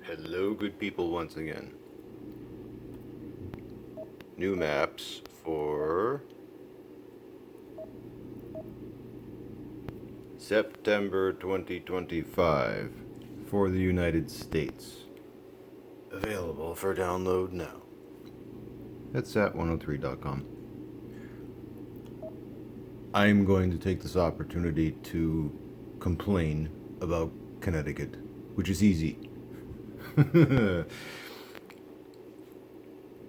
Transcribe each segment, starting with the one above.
Hello, good people, once again. New maps for September 2025 for the United States. Available for download now. That's at 103.com. I'm going to take this opportunity to complain about Connecticut, which is easy.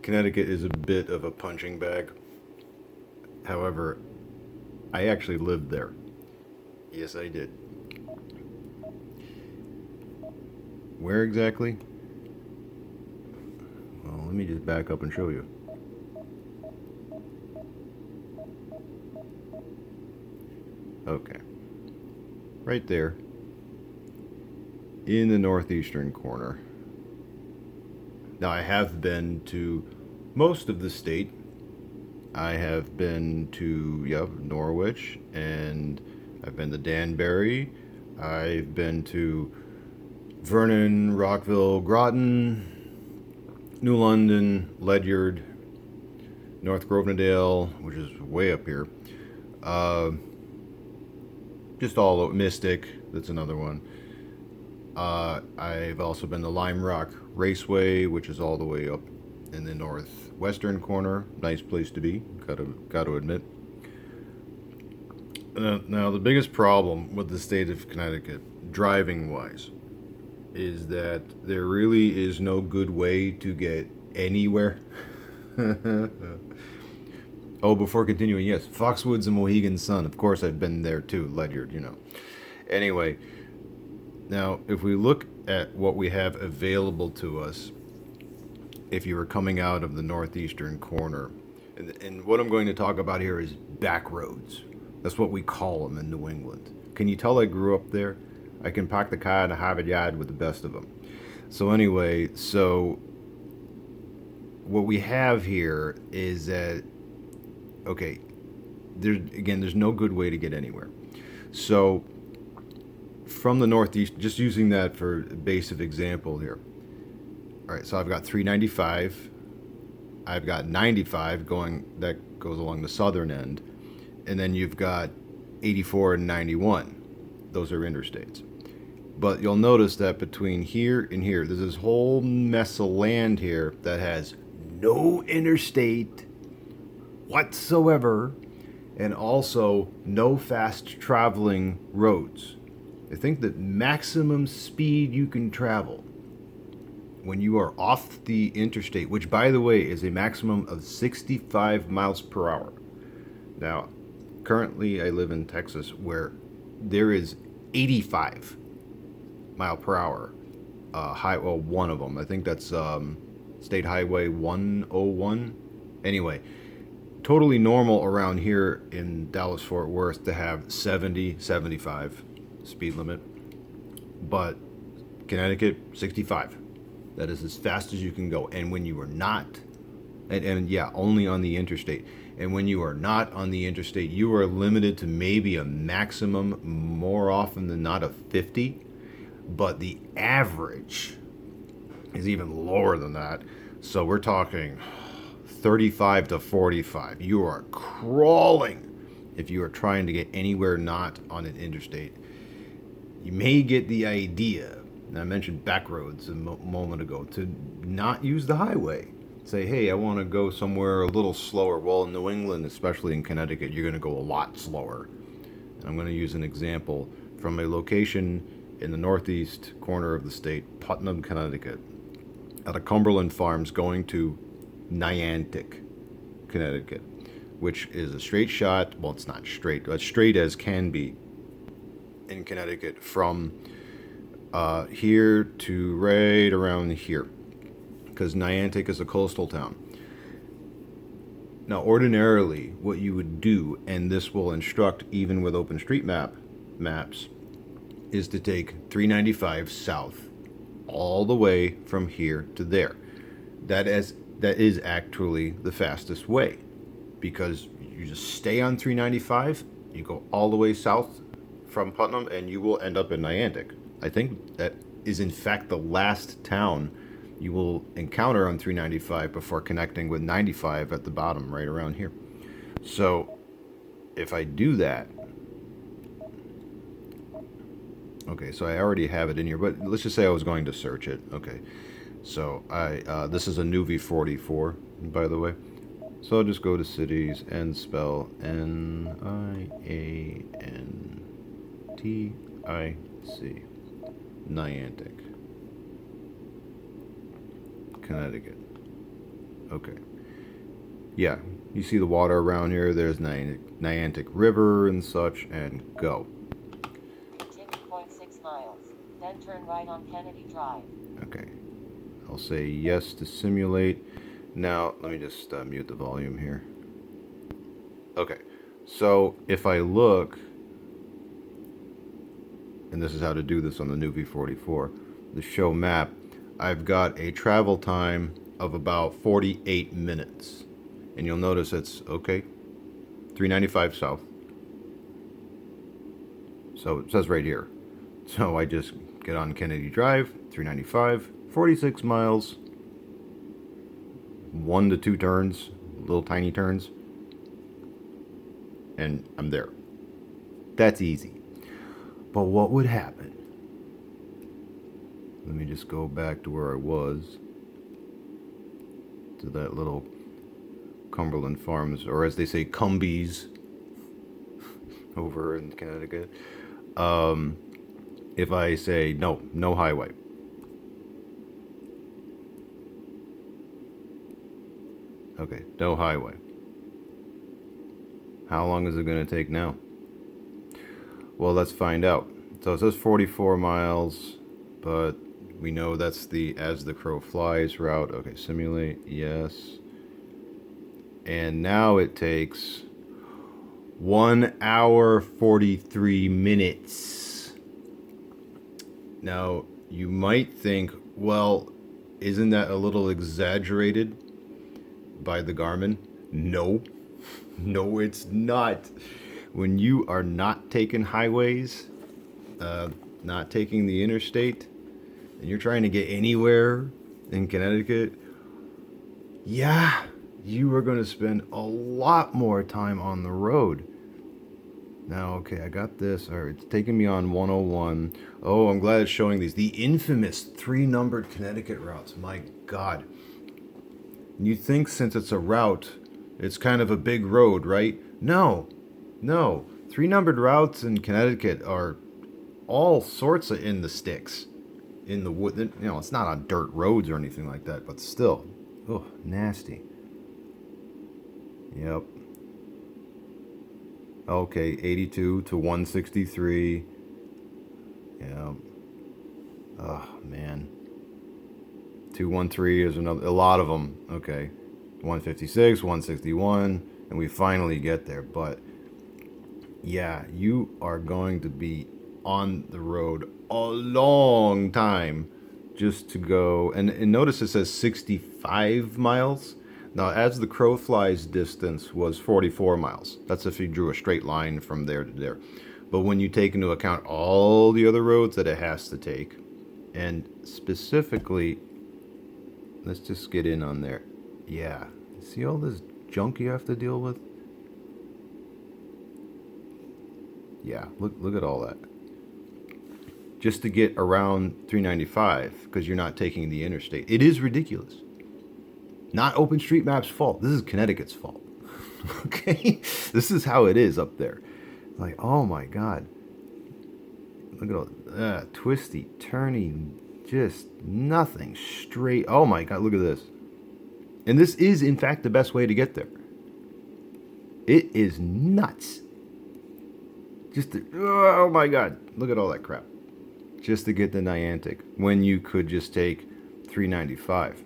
Connecticut is a bit of a punching bag. However, I actually lived there. Yes, I did. Where exactly? Well, let me just back up and show you. Okay. Right there. In the northeastern corner. Now, I have been to most of the state. I have been to, Norwich, and I've been to Danbury. I've been to Vernon, Rockville, Groton, New London, Ledyard, North Grovenadale, which is way up here. Just all over. Mystic, that's another one. I've also been to Lime Rock Raceway, which is all the way up in the northwestern corner. Nice place to be, gotta admit. Now, the biggest problem with the state of Connecticut, driving-wise, is that there really is no good way to get anywhere. Oh, before continuing, yes, Foxwoods and Mohegan Sun. Of course, I've been there too, Ledyard, Anyway, now, if we look at what we have available to us, if you were coming out of the northeastern corner, and what I'm going to talk about here is backroads. That's what we call them in New England. Can you tell I grew up there? I can park the car in a Harvard yard with the best of them. So anyway, what we have here is that, okay, there's no good way to get anywhere. So from the northeast, just using that for a basic example here. All right, so I've got 395. I've got 95 that goes along the southern end. And then you've got 84 and 91. Those are interstates. But you'll notice that between here and here, there's this whole mess of land here that has no interstate whatsoever, and also no fast traveling roads. I think that maximum speed you can travel when you are off the interstate, which by the way is a maximum of 65 miles per hour. Now, currently I live in Texas where there is 85 mile per hour. One of them. I think that's State Highway 101. Anyway, totally normal around here in Dallas Fort Worth to have 70, 75 speed limit. But Connecticut, 65. That is as fast as you can go. And when you are not, only on the interstate. And when you are not on the interstate, you are limited to maybe a maximum, more often than not, of 50. But the average is even lower than that. So we're talking 35 to 45. You are crawling if you are trying to get anywhere not on an interstate. You may get the idea, and I mentioned backroads a moment ago, to not use the highway. Say, hey, I want to go somewhere a little slower. Well, in New England, especially in Connecticut, you're going to go a lot slower. And I'm going to use an example from a location in the northeast corner of the state, Putnam, Connecticut, out of Cumberland Farms going to Niantic, Connecticut, which is a straight shot. Well, it's not straight, but straight as can be in Connecticut from here to right around here, because Niantic is a coastal town. Now, ordinarily, what you would do, and this will instruct even with OpenStreetMap maps, is to take 395 south all the way from here to there. That is actually the fastest way, because you just stay on 395, you go all the way south from Putnam, and you will end up in Niantic. I think that is in fact the last town you will encounter on 395 before connecting with 95 at the bottom, right around here. So if I do that, okay, so I already have it in here, but let's just say I was going to search it. Okay, so this is a new V44, by the way. So I'll just go to cities and spell Niantic, Niantic, Connecticut. Okay. Yeah, you see the water around here. There's Niantic River and such, and go. Continue 0.6 miles, then turn right on Kennedy Drive. Okay. I'll say yes to simulate. Now, let me just mute the volume here. Okay. So, if I look, and this is how to do this on the new V44, the show map, I've got a travel time of about 48 minutes. And you'll notice it's, okay, 395 south. So it says right here. So I just get on Kennedy Drive, 395, 46 miles, 1 to 2 turns, little tiny turns, and I'm there. That's easy. But what would happen? Let me just go back to where I was, to that little Cumberland Farms, or as they say, Cumbies, over in Connecticut. If I say no highway. Okay, no highway. How long is it going to take now? Well, let's find out. So it says 44 miles, but we know that's the as the crow flies route. Okay, simulate, yes. And now it takes 1 hour 43 minutes. Now, you might think, well, isn't that a little exaggerated by the Garmin? No. No, it's not. When you are not taking highways, not taking the interstate, and you're trying to get anywhere in Connecticut, yeah, you are going to spend a lot more time on the road. Now, okay, I got this. All right, it's taking me on 101. Oh, I'm glad it's showing these. The infamous 3-numbered Connecticut routes. My God. You'd think since it's a route, it's kind of a big road, right? No. 3-numbered routes in Connecticut are all sorts of in the sticks. In the wood. You know, it's not on dirt roads or anything like that, but still. Oh, nasty. Yep. Okay, 82 to 163. Yeah. Oh, man. 213 is another. A lot of them. Okay. 156, 161, and we finally get there. But, yeah, you are going to be on the road a long time just to go. And notice it says 65 miles. Now, as the crow flies distance was 44 miles. That's if you drew a straight line from there to there. But when you take into account all the other roads that it has to take, and specifically, let's just get in on there. Yeah. See all this junk you have to deal with? Yeah, look at all that. Just to get around 395, because you're not taking the interstate. It is ridiculous. Not OpenStreetMap's fault. This is Connecticut's fault. Okay? This is how it is up there. Like, oh my God. Look at all that. Twisty, turning, just nothing. Straight. Oh my God, look at this. And this is, in fact, the best way to get there. It is nuts. Oh my God. Look at all that crap. Just to get the Niantic. When you could just take 395.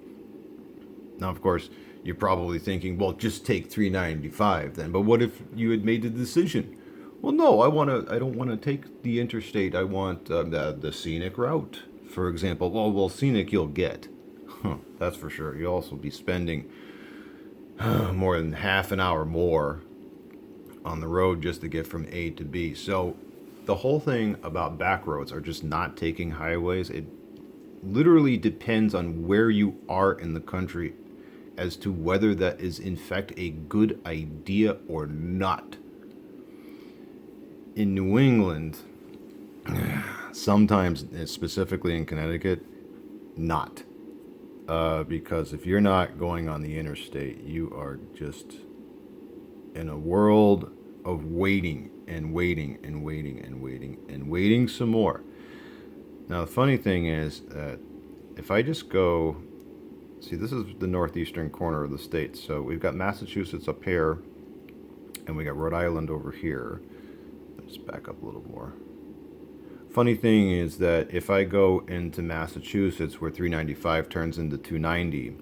Now, of course, you're probably thinking, well, just take 395 then. But what if you had made the decision? Well, no, I don't want to take the interstate. I want the scenic route, for example. Well, scenic you'll get. That's for sure. You'll also be spending more than half an hour more on the road just to get from A to B. So the whole thing about back roads are just not taking highways. literally depends on where you are in the country as to whether that is in fact a good idea or not. In New England, sometimes, specifically in Connecticut, not. Because if you're not going on the interstate, you are just in a world of waiting and waiting and waiting and waiting and waiting some more. Now, the funny thing is that if I just go, see, this is the northeastern corner of the state. So we've got Massachusetts up here, and we got Rhode Island over here. Let's back up a little more. Funny thing is that if I go into Massachusetts where 395 turns into 290,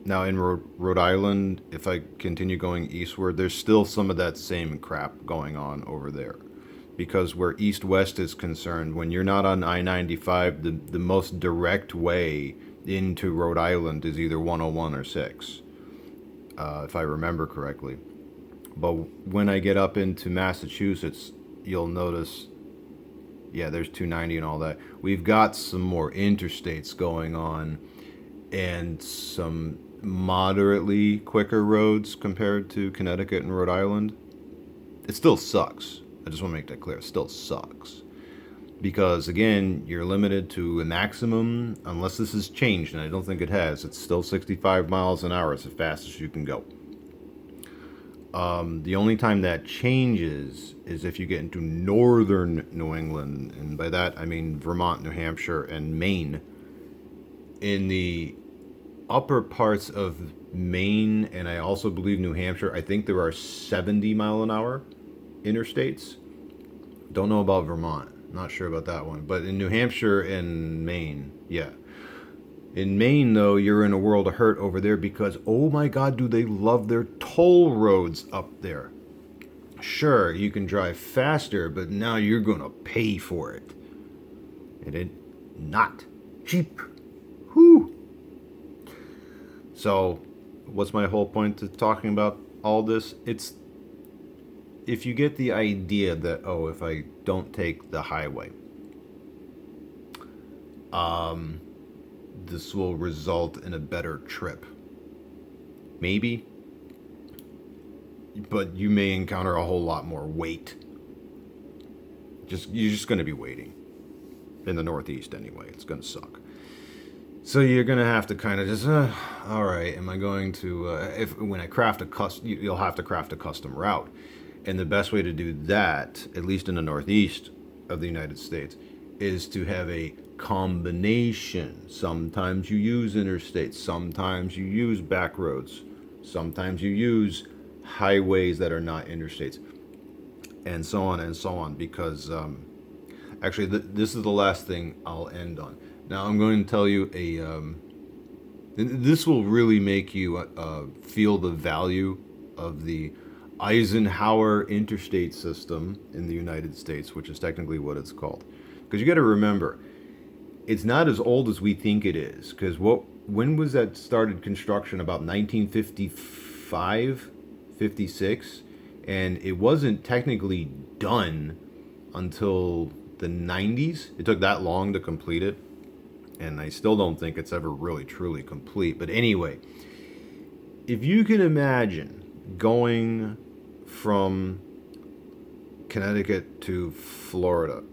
now in Rhode Island, if I continue going eastward, there's still some of that same crap going on over there. Because where east-west is concerned, when you're not on I-95, the most direct way into Rhode Island is either 101 or 6, if I remember correctly. But when I get up into Massachusetts, you'll notice, yeah, there's 290 and all that. We've got some more interstates going on and some moderately quicker roads compared to Connecticut and Rhode Island. It still sucks. I just want to make that clear. It still sucks. Because, again, you're limited to a maximum, unless this has changed, and I don't think it has. It's still 65 miles an hour. It's the fastest you can go. The only time that changes is if you get into northern New England, and by that I mean Vermont, New Hampshire, and Maine. In the upper parts of Maine, and I also believe New Hampshire, I think there are 70 mile an hour interstates. Don't know about Vermont. Not sure about that one. But in New Hampshire and Maine, yeah. In Maine, though, you're in a world of hurt over there because, oh my God, do they love their toll roads up there. Sure, you can drive faster, but now you're going to pay for it. And it's not cheap. Whew. So, what's my whole point to talking about all this? It's if you get the idea that, oh, if I don't take the highway, this will result in a better trip. Maybe. But you may encounter a whole lot more wait. You're just going to be waiting. In the Northeast anyway. It's going to suck. So you're going to have to kind of just, all right, am I going to, when I craft a custom, you'll have to craft a custom route. And the best way to do that, at least in the Northeast of the United States, is to have a combination. Sometimes you use interstates, sometimes you use back roads, sometimes you use highways that are not interstates, and so on, because actually this is the last thing I'll end on. Now I'm going to tell you this will really make you feel the value of the Eisenhower interstate system in the United States, which is technically what it's called. Because you got to remember, it's not as old as we think it is. Because when was that started construction? About 1955, 56, and it wasn't technically done until the 90s. It took that long to complete it, and I still don't think it's ever really truly complete. But anyway, if you can imagine going from Connecticut to Florida,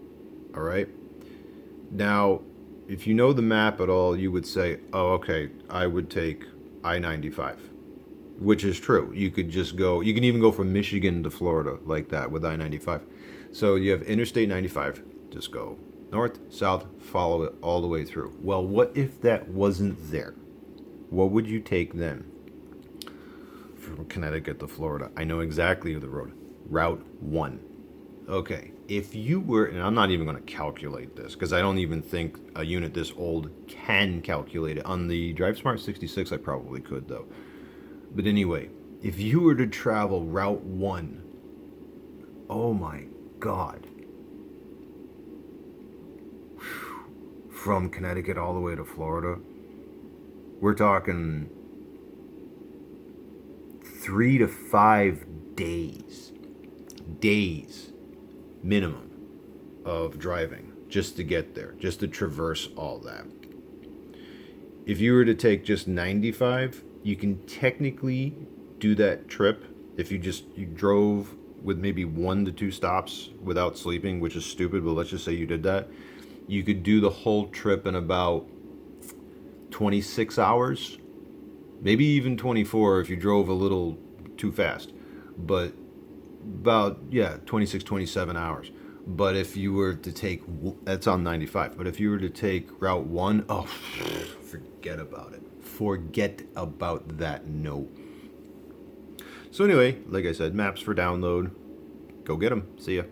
all right? Now, if you know the map at all, you would say, oh, okay, I would take I-95, which is true. You could just go, you can even go from Michigan to Florida like that with I-95. So you have Interstate 95, just go north, south, follow it all the way through. Well, what if that wasn't there? What would you take then? From Connecticut to Florida. I know exactly the road. Route 1. Okay, if you were, and I'm not even going to calculate this because I don't even think a unit this old can calculate it. On the DriveSmart 66, I probably could though. But anyway, if you were to travel Route 1, oh my God. From Connecticut all the way to Florida, we're talking 3 to 5 days minimum of driving. just to get there, just to traverse all that. If you were to take just 95, you can technically do that trip if you drove with maybe 1 to 2 stops without sleeping, which is stupid, but let's just say you did that. You could do the whole trip in about 26 hours, maybe even 24 if you drove a little too fast. But about, yeah, 26, 27 hours. But if you were to take, that's on 95, but if you were to take Route 1, oh, forget about it. Forget about that, no. So anyway, like I said, maps for download. Go get them. See ya.